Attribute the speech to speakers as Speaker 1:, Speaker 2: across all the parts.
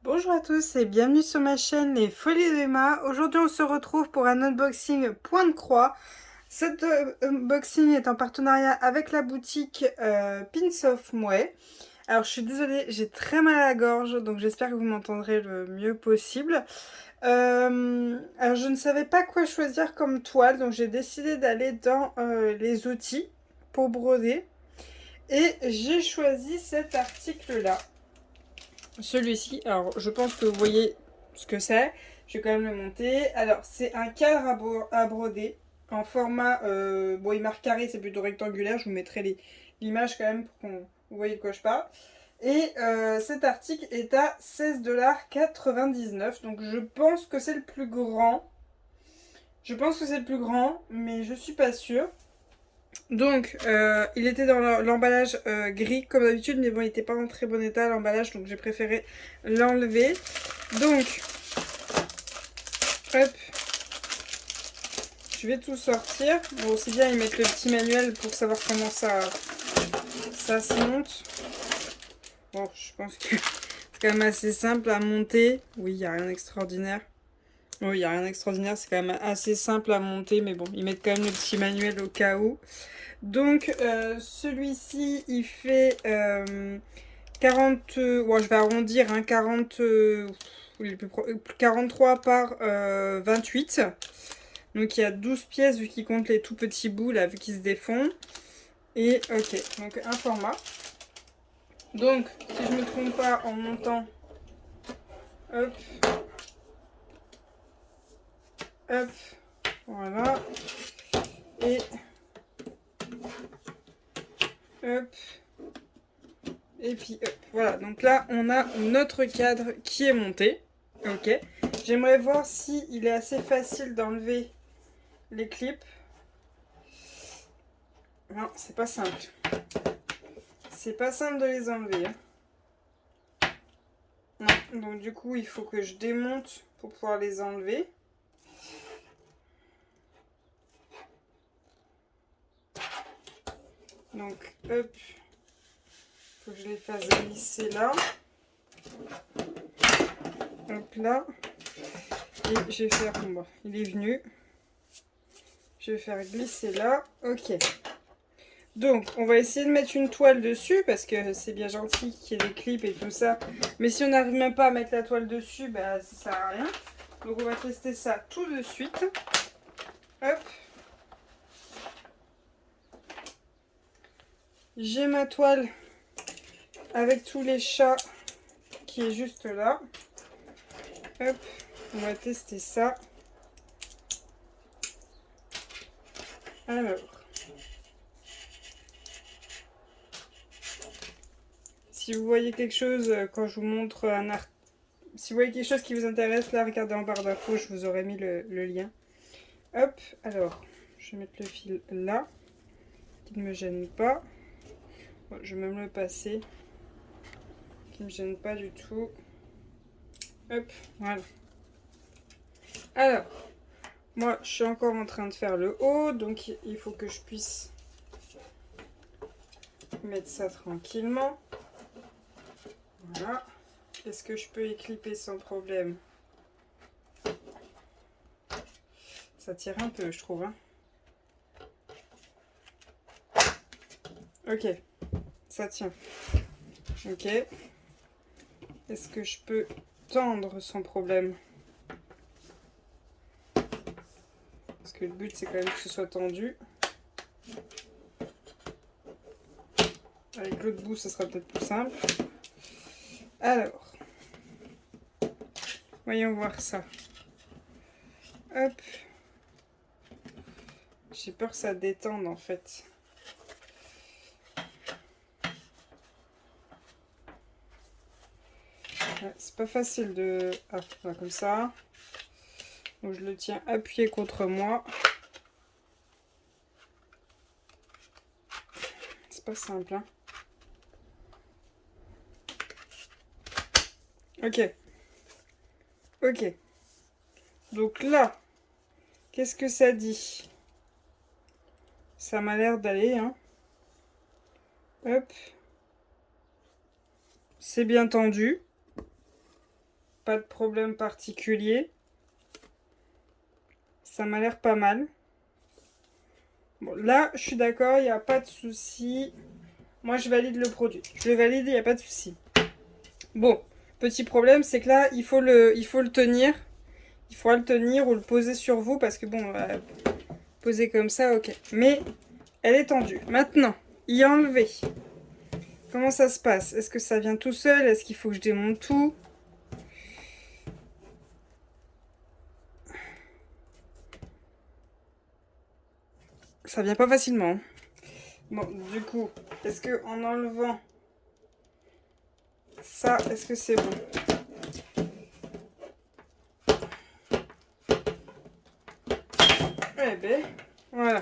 Speaker 1: Bonjour à tous et bienvenue sur ma chaîne Les Folies d'Emma. Aujourd'hui on se retrouve pour un unboxing point de croix. Cet unboxing est en partenariat avec la boutique Pins of Mouais. Alors je suis désolée, j'ai très mal à la gorge, donc j'espère que vous m'entendrez le mieux possible. Alors je ne savais pas quoi choisir comme toile, donc j'ai décidé d'aller dans les outils pour broder. Et j'ai choisi cet article-là. Celui-ci, alors je pense que vous voyez ce que c'est. Je vais quand même le monter. Alors c'est un cadre à broder en format, bon il marque carré, c'est plutôt rectangulaire. Je vous mettrai l'image quand même pour qu'on vous voyez de quoi je parle. Et cet article est à 16,99 $. Donc je pense que c'est le plus grand. Je pense que c'est le plus grand, mais je suis pas sûre. Donc, il était dans l'emballage gris comme d'habitude, mais bon, il n'était pas en très bon état l'emballage, donc j'ai préféré l'enlever. Donc, hop, je vais tout sortir. Bon, c'est bien, ils mettent le petit manuel pour savoir comment ça se monte. Bon, je pense que c'est quand même assez simple à monter. Oui, il n'y a rien d'extraordinaire. Oui, il n'y a rien d'extraordinaire, c'est quand même assez simple à monter, mais bon, ils mettent quand même le petit manuel au cas où. Donc, celui-ci, il fait 40, bon, je vais arrondir, hein, 43 par 28. Donc, il y a 12 pièces, vu qu'il compte les tout petits bouts, là, vu qu'ils se défont. Et, ok, donc un format. Donc, si je ne me trompe pas, en montant, hop, hop, voilà. Et, hop, et puis hop, voilà. Donc là, on a notre cadre qui est monté. Ok. J'aimerais voir si il est assez facile d'enlever les clips. Non, c'est pas simple. C'est pas simple de les enlever. Non, donc du coup, il faut que je démonte pour pouvoir les enlever. Donc, hop, faut que je les fasse glisser là. Hop là. Et je vais faire, bon, il est venu. Je vais faire glisser là. Ok. Donc, on va essayer de mettre une toile dessus parce que c'est bien gentil qu'il y ait des clips et tout ça. Mais si on n'arrive même pas à mettre la toile dessus, bah ça sert à rien. Donc, on va tester ça tout de suite. Hop. J'ai ma toile avec tous les chats qui est juste là. Hop, on va tester ça. Alors, si vous voyez quelque chose quand je vous montre un art, si vous voyez quelque chose qui vous intéresse, là, regardez en barre d'infos, je vous aurais mis le lien. Hop, alors, je vais mettre le fil là, qui ne me gêne pas. Bon, je vais même le passer, qui ne me gêne pas du tout. Hop, voilà. Alors, moi, je suis encore en train de faire le haut, donc il faut que je puisse mettre ça tranquillement. Voilà. Est-ce que je peux éclipper sans problème? Ça tire un peu, je trouve. Hein. Ok, ça tient. Ok. Est-ce que je peux tendre sans problème? Parce que le but, c'est quand même que ce soit tendu. Avec l'autre bout, ça sera peut-être plus simple. Alors, voyons voir ça. Hop. J'ai peur que ça détende en fait. Ouais, c'est pas facile de... Ah, voilà, comme ça. Donc je le tiens appuyé contre moi. C'est pas simple, hein. Ok. Ok. Donc là, qu'est-ce que ça dit? Ça m'a l'air d'aller, hein. Hop. C'est bien tendu. pas de problème particulier. Ça m'a l'air pas mal. Bon, là, je suis d'accord, il n'y a pas de souci. Moi, je valide le produit. Je le valide, il n'y a pas de souci. Bon, petit problème, c'est que là, il faut le tenir. Il faudra le tenir ou le poser sur vous parce que bon, poser comme ça, ok. Mais elle est tendue. Maintenant, y enlever. Comment ça se passe? Est-ce que ça vient tout seul? Est-ce qu'il faut que je démonte tout? Ça vient pas facilement. Bon, du coup, est-ce que en enlevant ça, est-ce que c'est bon? Eh ben, voilà.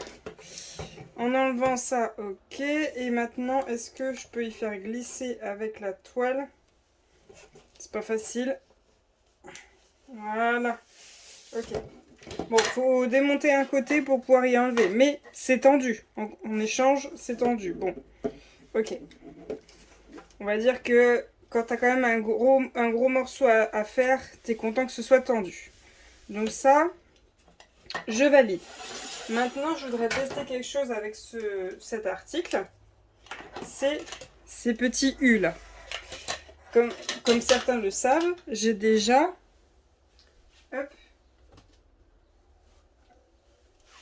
Speaker 1: En enlevant ça, ok. Et maintenant, est-ce que je peux y faire glisser avec la toile? C'est pas facile. Voilà. Ok. Bon, faut démonter un côté pour pouvoir y enlever. Mais c'est tendu. En échange, c'est tendu. Bon. Ok. On va dire que quand t'as quand même un gros morceau à faire, t'es content que ce soit tendu. Donc ça, je valide. Maintenant, je voudrais tester quelque chose avec cet article. C'est ces petits U là. Comme certains le savent, j'ai déjà... Hop.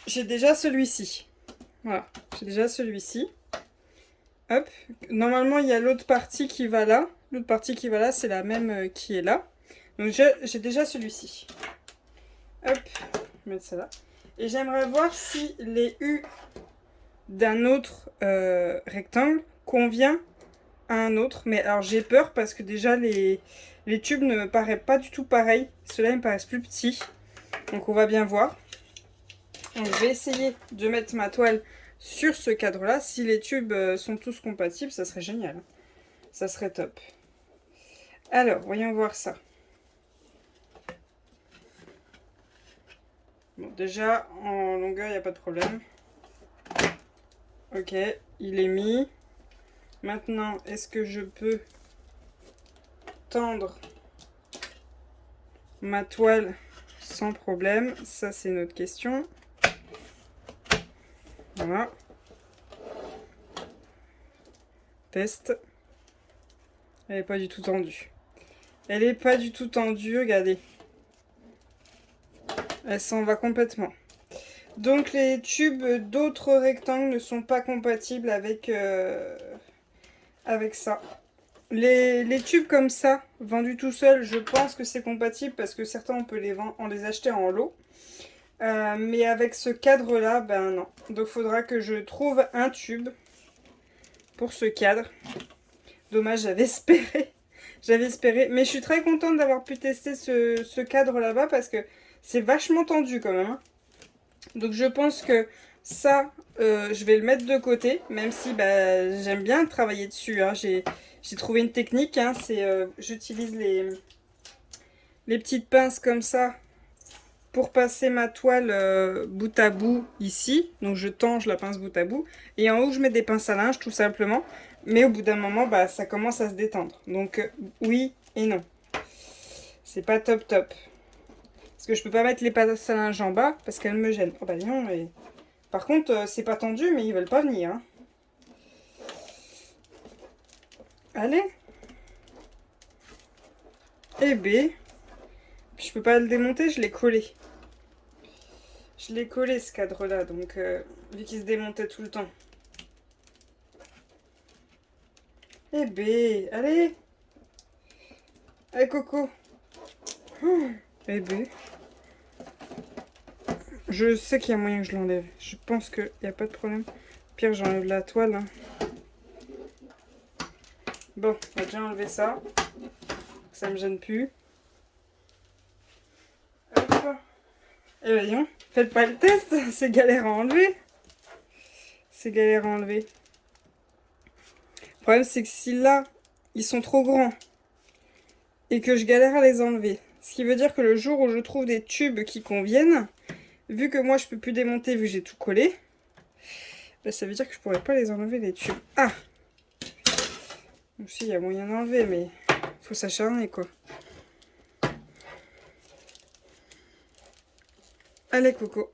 Speaker 1: J'ai déjà celui-ci. Voilà, j'ai déjà celui-ci. Hop. Normalement, il y a l'autre partie qui va là. L'autre partie qui va là, c'est la même qui est là. Donc, j'ai déjà celui-ci. Hop. Je vais mettre ça là. Et j'aimerais voir si les U d'un autre rectangle convient à un autre. Mais alors, j'ai peur parce que déjà, les tubes ne me paraissent pas du tout pareils. Ceux-là, ils me paraissent plus petits. Donc, on va bien voir. Donc, je vais essayer de mettre ma toile sur ce cadre-là. Si les tubes sont tous compatibles, ça serait génial. Ça serait top. Alors, voyons voir ça. Bon, déjà, en longueur, il n'y a pas de problème. Ok, il est mis. Maintenant, est-ce que je peux tendre ma toile sans problème? Ça, c'est une autre question. Voilà. Test. Elle n'est pas du tout tendue. Elle n'est pas du tout tendue, regardez. Elle s'en va complètement. Donc les tubes d'autres rectangles ne sont pas compatibles avec, avec ça. Les tubes comme ça, vendus tout seuls, je pense que c'est compatible parce que certains on peut les acheter en lot. Mais avec ce cadre là, ben non. Donc il faudra que je trouve un tube pour ce cadre. Dommage, j'avais espéré. J'avais espéré. Mais je suis très contente d'avoir pu tester ce cadre là-bas parce que c'est vachement tendu quand même. Hein. Donc je pense que ça, je vais le mettre de côté. Même si bah, j'aime bien travailler dessus. Hein. J'ai trouvé une technique. Hein, j'utilise les petites pinces comme ça pour passer ma toile bout à bout ici. Donc je tange la pince bout à bout. Et en haut, je mets des pinces à linge tout simplement. Mais au bout d'un moment, bah, ça commence à se détendre. Donc oui et non. C'est pas top top. Parce que je peux pas mettre les pinces à linge en bas parce qu'elles me gênent. Oh bah non, mais... Par contre, c'est pas tendu, mais ils veulent pas venir. Hein. Allez. Eh B. Je peux pas le démonter, je l'ai collé. Je l'ai collé ce cadre-là, donc vu qu'il se démontait tout le temps. Eh B, allez. Allez Coco. Oh, eh B. Je sais qu'il y a moyen que je l'enlève. Je pense qu'il n'y a pas de problème. Pire, j'enlève la toile. Hein. Bon, on va déjà enlever ça. Ça me gêne plus. Hop. Et voyons, faites pas le test. C'est galère à enlever. C'est galère à enlever. Le problème, c'est que si là, ils sont trop grands et que je galère à les enlever, ce qui veut dire que le jour où je trouve des tubes qui conviennent, vu que moi, je peux plus démonter vu que j'ai tout collé, bah, ça veut dire que je pourrais pas les enlever, les tubes. Ah! Donc si, il y a moyen d'enlever, mais faut s'acharner, quoi. Allez, Coco.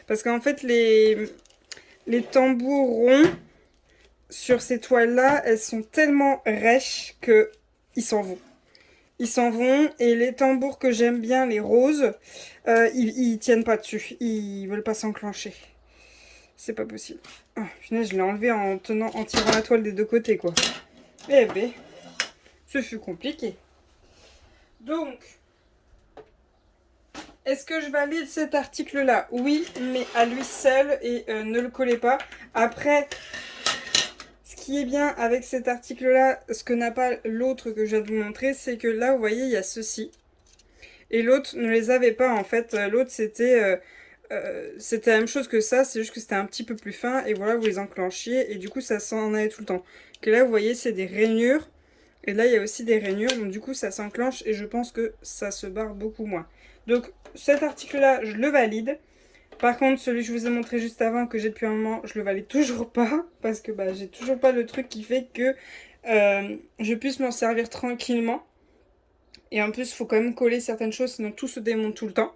Speaker 1: Parce qu'en fait, les tambours ronds sur ces toiles-là, elles sont tellement rêches que ils s'en vont. Ils s'en vont et les tambours que j'aime bien, les roses, ils tiennent pas dessus. Ils veulent pas s'enclencher. C'est pas possible. Oh, punaise, je l'ai enlevé en tirant la toile des deux côtés, quoi. Eh ben, ce fut compliqué. Donc, est-ce que je valide cet article-là? Oui, mais à lui seul et ne le collez pas. Après, ce qui est bien avec cet article-là, ce que n'a pas l'autre que je viens de vous montrer, c'est que là, vous voyez, il y a ceci. Et l'autre ne les avait pas, en fait. L'autre, c'était la même chose que ça, c'est juste que c'était un petit peu plus fin. Et voilà, vous les enclenchiez et du coup, ça s'en allait tout le temps. Que là, vous voyez, c'est des rainures. Et là, il y a aussi des rainures, donc du coup, ça s'enclenche et je pense que ça se barre beaucoup moins. Donc, cet article-là, je le valide. Par contre, celui que je vous ai montré juste avant, que j'ai depuis un moment, je le valide toujours pas. Parce que bah, j'ai toujours pas le truc qui fait que je puisse m'en servir tranquillement. Et en plus, il faut quand même coller certaines choses, sinon tout se démonte tout le temps.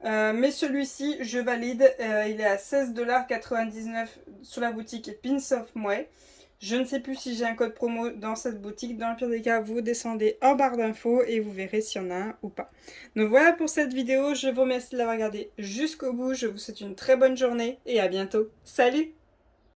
Speaker 1: Mais celui-ci, je valide. Il est à 16,99$ sur la boutique Pins of Mouais. Je ne sais plus si j'ai un code promo dans cette boutique. Dans le pire des cas, vous descendez en barre d'infos et vous verrez s'il y en a un ou pas. Donc voilà pour cette vidéo. Je vous remercie de l'avoir regardée jusqu'au bout. Je vous souhaite une très bonne journée et à bientôt. Salut!